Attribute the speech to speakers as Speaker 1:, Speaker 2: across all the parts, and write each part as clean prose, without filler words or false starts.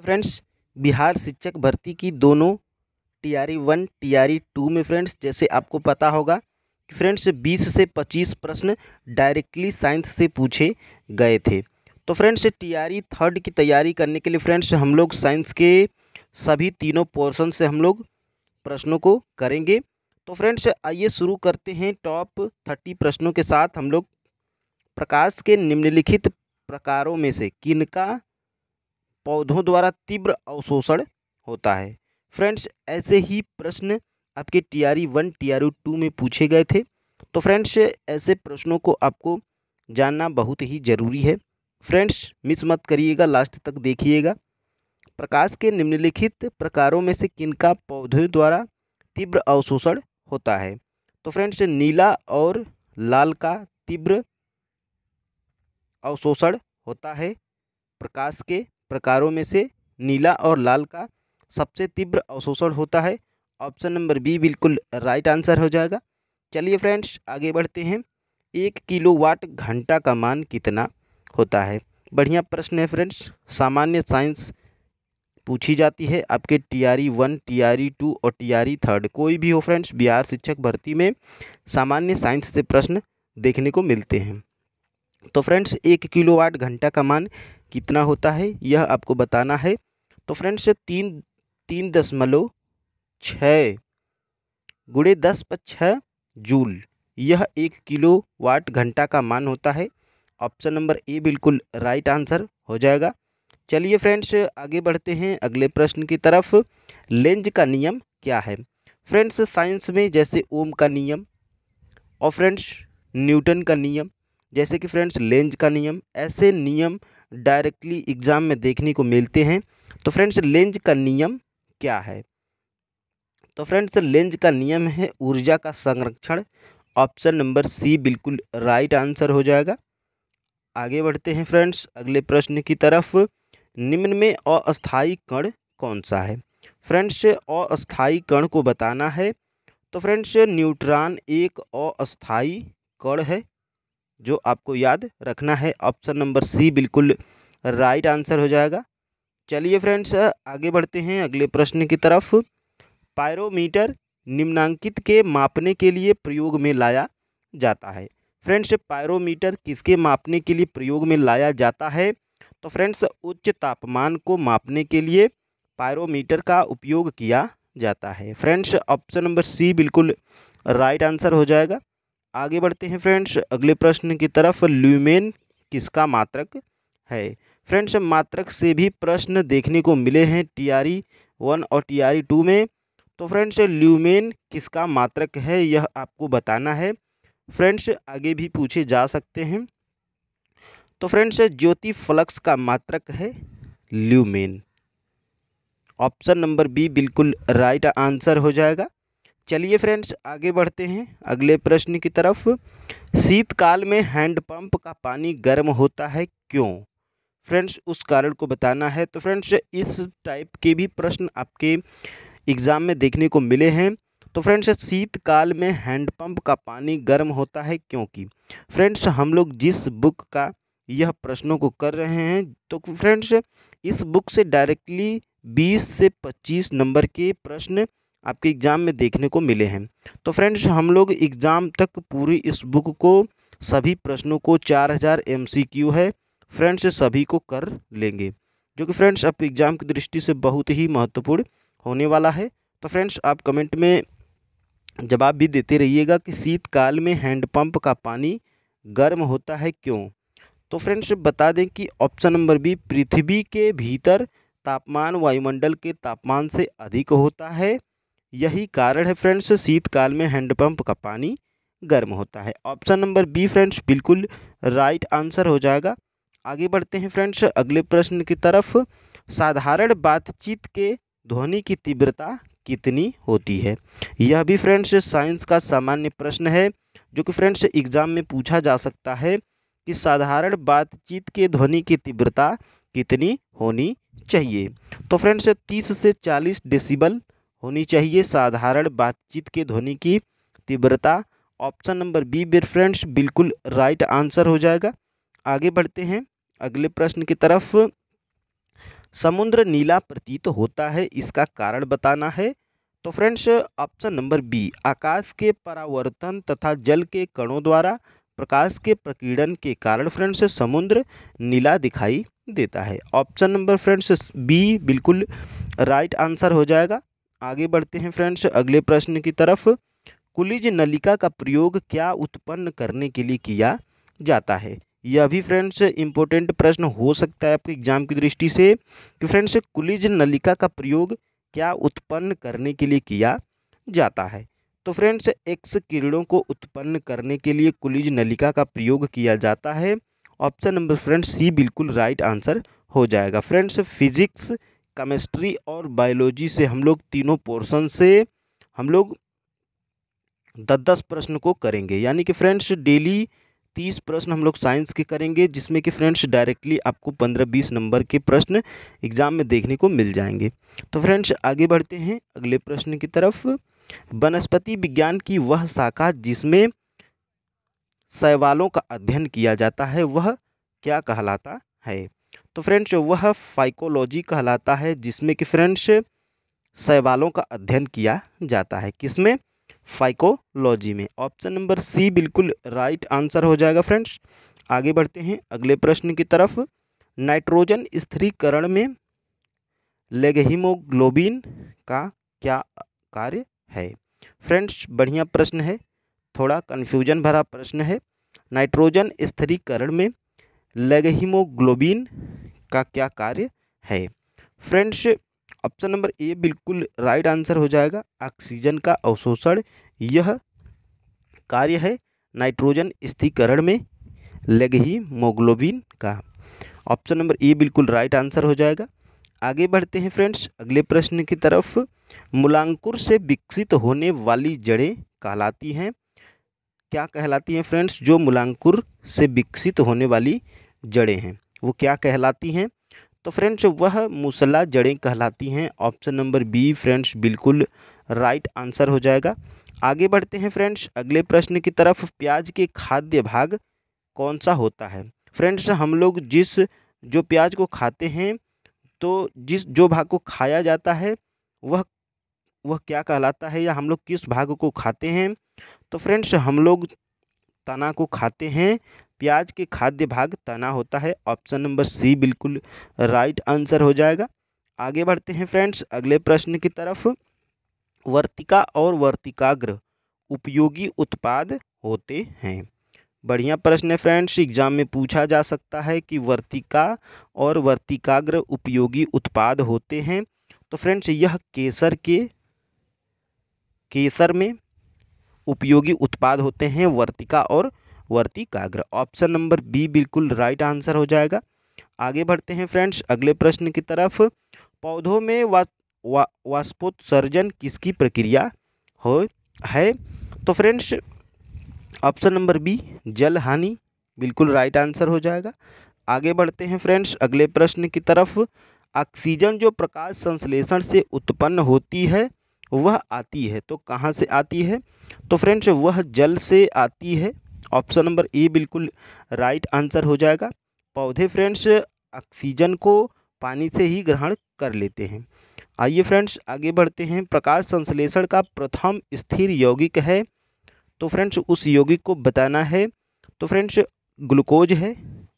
Speaker 1: Friends, Bihar शिक्षक भर्ती की दोनों टीआरई 1 टीआरई 2 में फ्रेंड्स जैसे आपको पता होगा कि फ्रेंड्स 20 से 25 प्रश्न डायरेक्टली साइंस से पूछे गए थे। तो फ्रेंड्स टीआरई 3 की तैयारी करने के लिए फ्रेंड्स हम लोग साइंस के सभी तीनों पोर्शन से हम लोग प्रश्नों को करेंगे। तो फ्रेंड्स आइए शुरू करते हैं टॉप 30 प्रश्नों के साथ। हम लोग प्रकाश के निम्नलिखित प्रकारों में से किनका पौधों द्वारा तीव्र अवशोषण होता है। फ्रेंड्स ऐसे ही प्रश्न आपके टीआरई 1 टीआरई 2 में पूछे गए थे। तो फ्रेंड्स ऐसे प्रश्नों को आपको जानना बहुत ही ज़रूरी है। फ्रेंड्स मिस मत करिएगा, लास्ट तक देखिएगा। प्रकाश के निम्नलिखित प्रकारों में से किनका पौधों द्वारा तीव्र अवशोषण होता है। तो फ्रेंड्स नीला और लाल का तीव्र अवशोषण होता है। प्रकाश के प्रकारों में से नीला और लाल का सबसे तीव्र अवशोषण होता है। ऑप्शन नंबर बी बिल्कुल राइट आंसर हो जाएगा। चलिए फ्रेंड्स आगे बढ़ते हैं। 1 किलोवाट घंटा का मान कितना होता है। बढ़िया प्रश्न है फ्रेंड्स, सामान्य साइंस पूछी जाती है आपके टीआरई 1 टीआरई 2 और टीआरई 3 कोई भी हो फ्रेंड्स, बिहार शिक्षक भर्ती में सामान्य साइंस से प्रश्न देखने को मिलते हैं। तो फ्रेंड्स 1 किलोवाट घंटा का मान कितना होता है यह आपको बताना है। तो फ्रेंड्स 3.6 गुणे 10⁻6 जूल यह 1 किलोवाट घंटा का मान होता है। ऑप्शन नंबर ए बिल्कुल राइट आंसर हो जाएगा। चलिए फ्रेंड्स आगे बढ़ते हैं अगले प्रश्न की तरफ। लेंज का नियम क्या है। फ्रेंड्स साइंस में जैसे ओम का नियम और फ्रेंड्स न्यूटन का नियम, जैसे कि फ्रेंड्स लेंज का नियम, ऐसे नियम डायरेक्टली एग्जाम में देखने को मिलते हैं। तो फ्रेंड्स लेंज का नियम क्या है। तो फ्रेंड्स लेंज का नियम है ऊर्जा का संरक्षण। ऑप्शन नंबर सी बिल्कुल राइट आंसर हो जाएगा। आगे बढ़ते हैं फ्रेंड्स अगले प्रश्न की तरफ। निम्न में अस्थायी कण कौन सा है। फ्रेंड्स अस्थायी कण को बताना है। तो फ्रेंड्स न्यूट्रॉन एक अस्थायी कण है जो आपको याद रखना है। ऑप्शन नंबर सी बिल्कुल राइट आंसर हो जाएगा। चलिए फ्रेंड्स आगे बढ़ते हैं अगले प्रश्न की तरफ। पायरोमीटर निम्नांकित के मापने के लिए प्रयोग में लाया जाता है। फ्रेंड्स पायरोमीटर किसके मापने के लिए प्रयोग में लाया जाता है। तो फ्रेंड्स उच्च तापमान को मापने के लिए पायरोमीटर का उपयोग किया जाता है। फ्रेंड्स ऑप्शन नंबर सी बिल्कुल राइट आंसर हो जाएगा। आगे बढ़ते हैं फ्रेंड्स अगले प्रश्न की तरफ। ल्यूमेन किसका मात्रक है। फ्रेंड्स मात्रक से भी प्रश्न देखने को मिले हैं टीआरई 1 और टीआरई 2 में। तो फ्रेंड्स ल्यूमेन किसका मात्रक है यह आपको बताना है। फ्रेंड्स आगे भी पूछे जा सकते हैं। तो फ्रेंड्स ज्योति फ्लक्स का मात्रक है ल्यूमेन। ऑप्शन नंबर बी बिल्कुल राइट आंसर हो जाएगा। चलिए फ्रेंड्स आगे बढ़ते हैं अगले प्रश्न की तरफ। शीतकाल में हैंडपंप का पानी गर्म होता है क्यों। फ्रेंड्स उस कारण को बताना है। तो फ्रेंड्स इस टाइप के भी प्रश्न आपके एग्ज़ाम में देखने को मिले हैं। तो फ्रेंड्स शीतकाल में हैंडपंप का पानी गर्म होता है क्योंकि फ्रेंड्स हम लोग जिस बुक का यह प्रश्नों को कर रहे हैं तो फ्रेंड्स इस बुक से डायरेक्टली 20 से 25 नंबर के प्रश्न आपके एग्ज़ाम में देखने को मिले हैं। तो फ्रेंड्स हम लोग एग्ज़ाम तक पूरी इस बुक को सभी प्रश्नों को 4000 MCQ है फ्रेंड्स सभी को कर लेंगे, जो कि फ्रेंड्स आप एग्ज़ाम की दृष्टि से बहुत ही महत्वपूर्ण होने वाला है। तो फ्रेंड्स आप कमेंट में जवाब भी देते रहिएगा कि शीतकाल में हैंडपंप का पानी गर्म होता है क्यों। तो फ्रेंड्स बता दें कि ऑप्शन नंबर बी पृथ्वी के भीतर तापमान वायुमंडल के तापमान से अधिक होता है, यही कारण है फ्रेंड्स शीतकाल में हैंडपंप का पानी गर्म होता है। ऑप्शन नंबर बी फ्रेंड्स बिल्कुल राइट आंसर हो जाएगा। आगे बढ़ते हैं फ्रेंड्स अगले प्रश्न की तरफ। साधारण बातचीत के ध्वनि की तीव्रता कितनी होती है। यह भी फ्रेंड्स साइंस का सामान्य प्रश्न है जो कि फ्रेंड्स एग्जाम में पूछा जा सकता है कि साधारण बातचीत के ध्वनि की तीव्रता कितनी होनी चाहिए। तो फ्रेंड्स 30 से 40 डेसिबल होनी चाहिए साधारण बातचीत के ध्वनि की तीव्रता। ऑप्शन नंबर बी फ्रेंड्स बिल्कुल राइट आंसर हो जाएगा। आगे बढ़ते हैं अगले प्रश्न की तरफ। समुद्र नीला प्रतीत होता है, इसका कारण बताना है। तो फ्रेंड्स ऑप्शन नंबर बी, आकाश के परावर्तन तथा जल के कणों द्वारा प्रकाश के प्रकीर्णन के कारण फ्रेंड्स समुद्र नीला दिखाई देता है। ऑप्शन नंबर फ्रेंड्स बी बिल्कुल राइट आंसर हो जाएगा। आगे बढ़ते हैं फ्रेंड्स अगले प्रश्न की तरफ। कुलिज नलिका का प्रयोग क्या उत्पन्न करने के लिए किया जाता है? यह भी फ्रेंड्स इंपॉर्टेंट प्रश्न हो सकता है आपके एग्जाम की दृष्टि से कि फ्रेंड्स कुलिज नलिका का प्रयोग क्या उत्पन्न करने के लिए किया जाता है? तो फ्रेंड्स एक्स किरणों को उत्पन्न करने के लिए कुलिज नलिका का प्रयोग किया जाता है। ऑप्शन नंबर फ्रेंड्स सी बिल्कुल राइट आंसर हो जाएगा। फ्रेंड्स फिजिक्स, केमिस्ट्री और बायोलॉजी से हम लोग तीनों पोर्शन से हम लोग 10-10 प्रश्न को करेंगे, यानी कि फ्रेंड्स डेली 30 प्रश्न हम लोग साइंस के करेंगे, जिसमें कि फ्रेंड्स डायरेक्टली आपको 15-20 नंबर के प्रश्न एग्जाम में देखने को मिल जाएंगे। तो फ्रेंड्स आगे बढ़ते हैं अगले प्रश्न की तरफ। वनस्पति विज्ञान की वह शाखा जिसमें शैवालों का अध्ययन किया जाता है वह क्या कहलाता है? तो फ्रेंड्स वह फाइकोलॉजी कहलाता है, जिसमें कि फ्रेंड्स शैवालों का अध्ययन किया जाता है। किसमें? फाइकोलॉजी में। ऑप्शन नंबर सी बिल्कुल राइट आंसर हो जाएगा फ्रेंड्स। आगे बढ़ते हैं अगले प्रश्न की तरफ। नाइट्रोजन स्थिरीकरण में लेगहीमोग्लोबिन का क्या कार्य है? फ्रेंड्स बढ़िया प्रश्न है, थोड़ा कन्फ्यूजन भरा प्रश्न है। नाइट्रोजन स्थिरीकरण में लेगहीमोग्लोबिन का क्या कार्य है? फ्रेंड्स ऑप्शन नंबर ए बिल्कुल राइट आंसर हो जाएगा। ऑक्सीजन का अवशोषण यह कार्य है नाइट्रोजन स्थिरीकरण में लेगहीमोग्लोबिन का। ऑप्शन नंबर ए बिल्कुल राइट आंसर हो जाएगा। आगे बढ़ते हैं फ्रेंड्स अगले प्रश्न की तरफ। मूलांकुर से विकसित होने वाली जड़ें कहलाती हैं, क्या कहलाती हैं फ्रेंड्स? जो मूलांकुर से विकसित होने वाली जड़ें हैं वो क्या कहलाती हैं? तो फ्रेंड्स वह मूसला जड़ें कहलाती हैं। ऑप्शन नंबर बी फ्रेंड्स बिल्कुल राइट आंसर हो जाएगा। आगे बढ़ते हैं फ्रेंड्स अगले प्रश्न की तरफ। प्याज के खाद्य भाग कौन सा होता है? फ्रेंड्स हम लोग जो प्याज को खाते हैं, तो जो भाग को खाया जाता है वह क्या कहलाता है, या हम लोग किस भाग को खाते हैं? तो फ्रेंड्स हम लोग तना को खाते हैं। प्याज के खाद्य भाग तना होता है। ऑप्शन नंबर सी बिल्कुल राइट आंसर हो जाएगा। आगे बढ़ते हैं फ्रेंड्स अगले प्रश्न की तरफ। वर्तिका और वर्तिकाग्र उपयोगी उत्पाद होते हैं। बढ़िया प्रश्न है फ्रेंड्स, एग्जाम में पूछा जा सकता है कि वर्तिका और वर्तिकाग्र उपयोगी उत्पाद होते हैं। तो फ्रेंड्स यह केसर में उपयोगी उत्पाद होते हैं वर्तिका और वर्तिकाग्र। ऑप्शन नंबर बी बिल्कुल राइट आंसर हो जाएगा। आगे बढ़ते हैं फ्रेंड्स अगले प्रश्न की तरफ। पौधों में वाष्पोत्सर्जन किसकी प्रक्रिया है? तो फ्रेंड्स ऑप्शन नंबर बी जल हानि बिल्कुल राइट आंसर हो जाएगा। आगे बढ़ते हैं फ्रेंड्स अगले प्रश्न की तरफ। ऑक्सीजन जो प्रकाश संश्लेषण से उत्पन्न होती है वह आती है, तो कहाँ से आती है? तो फ्रेंड्स वह जल से आती है। ऑप्शन नंबर ए बिल्कुल राइट आंसर हो जाएगा। पौधे फ्रेंड्स ऑक्सीजन को पानी से ही ग्रहण कर लेते हैं। आइए फ्रेंड्स आगे बढ़ते हैं। प्रकाश संश्लेषण का प्रथम स्थिर यौगिक है, तो फ्रेंड्स उस यौगिक को बताना है। तो फ्रेंड्स ग्लूकोज है।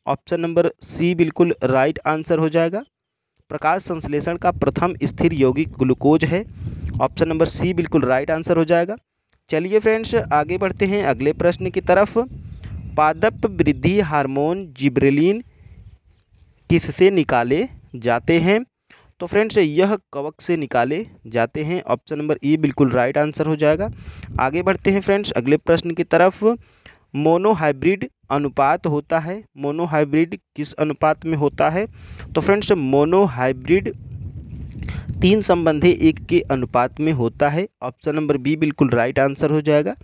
Speaker 1: ऑप्शन नंबर सी बिल्कुल राइट आंसर हो जाएगा। प्रकाश संश्लेषण का प्रथम स्थिर यौगिक ग्लूकोज है। ऑप्शन नंबर सी बिल्कुल राइट आंसर हो जाएगा। चलिए फ्रेंड्स आगे बढ़ते हैं अगले प्रश्न की तरफ। पादप वृद्धि हार्मोन जिब्रेलिन किससे निकाले जाते हैं? तो फ्रेंड्स यह कवक से निकाले जाते हैं। ऑप्शन नंबर ई बिल्कुल राइट आंसर हो जाएगा। आगे बढ़ते हैं फ्रेंड्स अगले प्रश्न की तरफ। मोनोहाइब्रिड अनुपात होता है, मोनोहाइब्रिड किस अनुपात में होता है? तो फ्रेंड्स मोनोहाइब्रिड 3 संबंधी 1 के अनुपात में होता है। ऑप्शन नंबर बी बिल्कुल राइट आंसर हो जाएगा।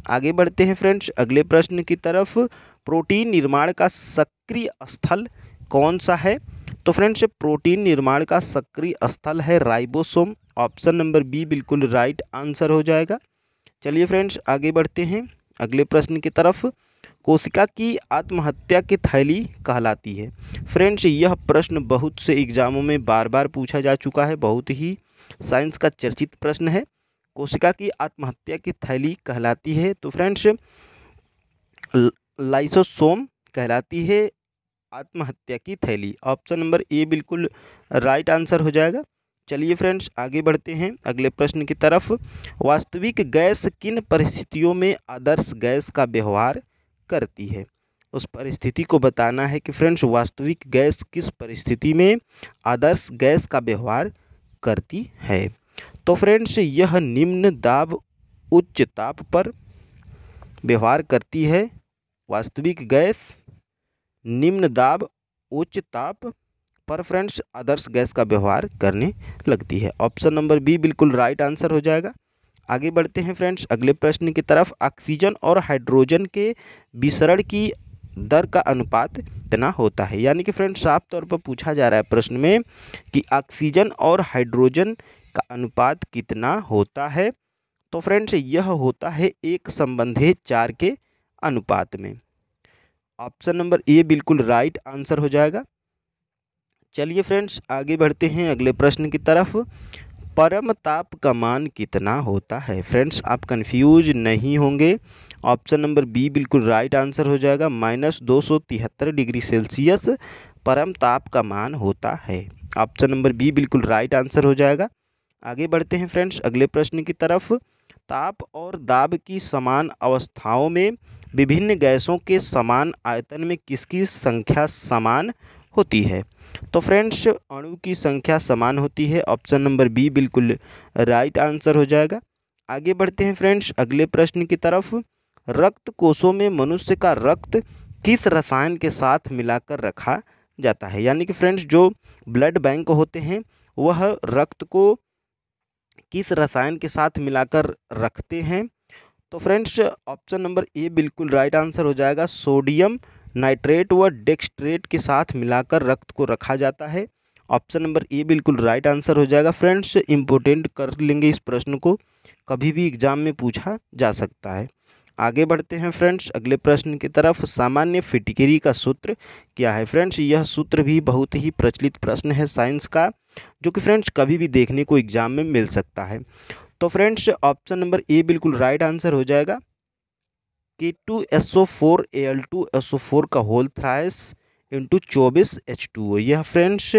Speaker 1: आगे बढ़ते हैं फ्रेंड्स अगले प्रश्न की तरफ। प्रोटीन निर्माण का सक्रिय स्थल कौन सा है? तो फ्रेंड्स प्रोटीन निर्माण का सक्रिय स्थल है राइबोसोम। ऑप्शन नंबर बी बिल्कुल राइट आंसर हो जाएगा। चलिए फ्रेंड्स आगे बढ़ते हैं अगले प्रश्न की तरफ। कोशिका की आत्महत्या की थैली कहलाती है? फ्रेंड्स, यह प्रश्न बहुत से एग्जामों में बार बार पूछा जा चुका है, बहुत ही साइंस का चर्चित प्रश्न है। कोशिका की आत्महत्या की थैली कहलाती है तो फ्रेंड्स लाइसोसोम कहलाती है आत्महत्या की थैली। ऑप्शन नंबर ए बिल्कुल राइट आंसर हो जाएगा। चलिए फ्रेंड्स आगे बढ़ते हैं अगले प्रश्न की तरफ। वास्तविक गैस किन परिस्थितियों में आदर्श गैस का व्यवहार करती है? उस परिस्थिति को बताना है कि फ्रेंड्स वास्तविक गैस किस परिस्थिति में आदर्श गैस का व्यवहार करती है। तो फ्रेंड्स यह निम्न दाब उच्च ताप पर व्यवहार करती है। वास्तविक गैस निम्न दाब उच्च ताप पर फ्रेंड्स आदर्श गैस का व्यवहार करने लगती है। ऑप्शन नंबर बी बिल्कुल राइट आंसर हो जाएगा। आगे बढ़ते हैं फ्रेंड्स अगले प्रश्न की तरफ। ऑक्सीजन और हाइड्रोजन के विसरण की दर का अनुपात कितना होता है? यानी कि फ्रेंड्स साफ तौर पर पूछा जा रहा है प्रश्न में कि ऑक्सीजन और हाइड्रोजन का अनुपात कितना होता है। तो फ्रेंड्स यह होता है 1:4 के अनुपात में। ऑप्शन नंबर ए बिल्कुल राइट आंसर हो जाएगा। चलिए फ्रेंड्स आगे बढ़ते हैं अगले प्रश्न की तरफ। परम ताप का मान कितना होता है? फ्रेंड्स आप कंफ्यूज नहीं होंगे, ऑप्शन नंबर बी बिल्कुल राइट आंसर हो जाएगा। -273 डिग्री सेल्सियस परम ताप का मान होता है। ऑप्शन नंबर बी बिल्कुल राइट आंसर हो जाएगा। आगे बढ़ते हैं फ्रेंड्स अगले प्रश्न की तरफ। ताप और दाब की समान अवस्थाओं में विभिन्न गैसों के समान आयतन में किसकी संख्या समान होती है? तो फ्रेंड्स अणु की संख्या समान होती है। ऑप्शन नंबर बी बिल्कुल राइट आंसर हो जाएगा। आगे बढ़ते हैं फ्रेंड्स अगले प्रश्न की तरफ। रक्त कोशों में मनुष्य का रक्त किस रसायन के साथ मिलाकर रखा जाता है? यानी कि फ्रेंड्स जो ब्लड बैंक होते हैं वह रक्त को किस रसायन के साथ मिलाकर रखते हैं? तो फ्रेंड्स ऑप्शन नंबर ए बिल्कुल राइट आंसर हो जाएगा। सोडियम नाइट्रेट व डेक्सट्रेट के साथ मिलाकर रक्त को रखा जाता है। ऑप्शन नंबर ए बिल्कुल राइट आंसर हो जाएगा। फ्रेंड्स इम्पोर्टेंट कर लेंगे इस प्रश्न को, कभी भी एग्जाम में पूछा जा सकता है। आगे बढ़ते हैं फ्रेंड्स अगले प्रश्न की तरफ। सामान्य फिटकरी का सूत्र क्या है? फ्रेंड्स यह सूत्र भी बहुत ही प्रचलित प्रश्न है साइंस का, जो कि फ्रेंड्स कभी भी देखने को एग्जाम में मिल सकता है। तो फ्रेंड्स ऑप्शन नंबर ए बिल्कुल राइट आंसर हो जाएगा। K2SO4Al2SO4 का होल थ्राइस इंटू 24H2O। यह फ्रेंड्स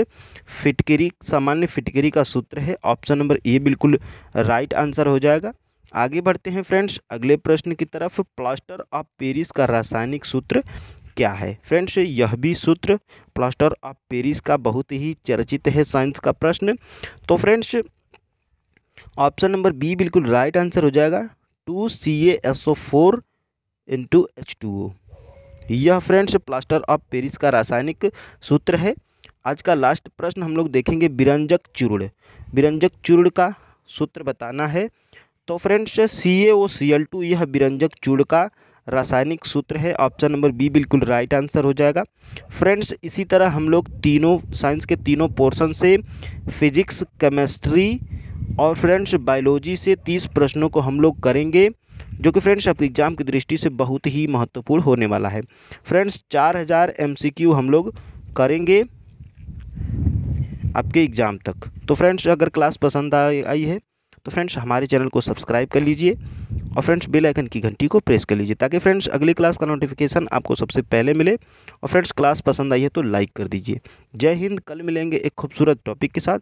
Speaker 1: फिटकरी सामान्य फिटकरी का सूत्र है। ऑप्शन नंबर ए बिल्कुल राइट आंसर हो जाएगा। आगे बढ़ते हैं फ्रेंड्स अगले प्रश्न की तरफ। प्लास्टर ऑफ पेरिस का रासायनिक सूत्र क्या है? फ्रेंड्स यह भी सूत्र प्लास्टर ऑफ पेरिस का बहुत ही चर्चित है साइंस का प्रश्न। तो फ्रेंड्स ऑप्शन नंबर बी बिल्कुल राइट आंसर हो जाएगा। 2CaSO4 into H2O। यह फ्रेंड्स प्लास्टर ऑफ पेरिस का रासायनिक सूत्र है। आज का लास्ट प्रश्न हम लोग देखेंगे विरंजक चूर्ण। विरंजक चूर्ण का सूत्र बताना है। तो फ्रेंड्स CaOCl2 यह विरंजक चूर्ण का रासायनिक सूत्र है। ऑप्शन नंबर बी बिल्कुल राइट आंसर हो जाएगा। फ्रेंड्स इसी तरह हम लोग तीनों साइंस के तीनों पोर्शन से फिजिक्स, केमिस्ट्री और फ्रेंड्स बायोलॉजी से 30 प्रश्नों को हम लोग करेंगे, जो कि फ्रेंड्स आपके एग्जाम की दृष्टि से बहुत ही महत्वपूर्ण होने वाला है। फ्रेंड्स 4000 MCQ हम लोग करेंगे आपके एग्ज़ाम तक। तो फ्रेंड्स अगर क्लास पसंद आई है तो फ्रेंड्स हमारे चैनल को सब्सक्राइब कर लीजिए और फ्रेंड्स बेल आइकन की घंटी को प्रेस कर लीजिए, ताकि फ्रेंड्स अगली क्लास का नोटिफिकेशन आपको सबसे पहले मिले। और फ्रेंड्स क्लास पसंद आई है तो लाइक कर दीजिए। जय हिंद। कल मिलेंगे एक खूबसूरत टॉपिक के साथ।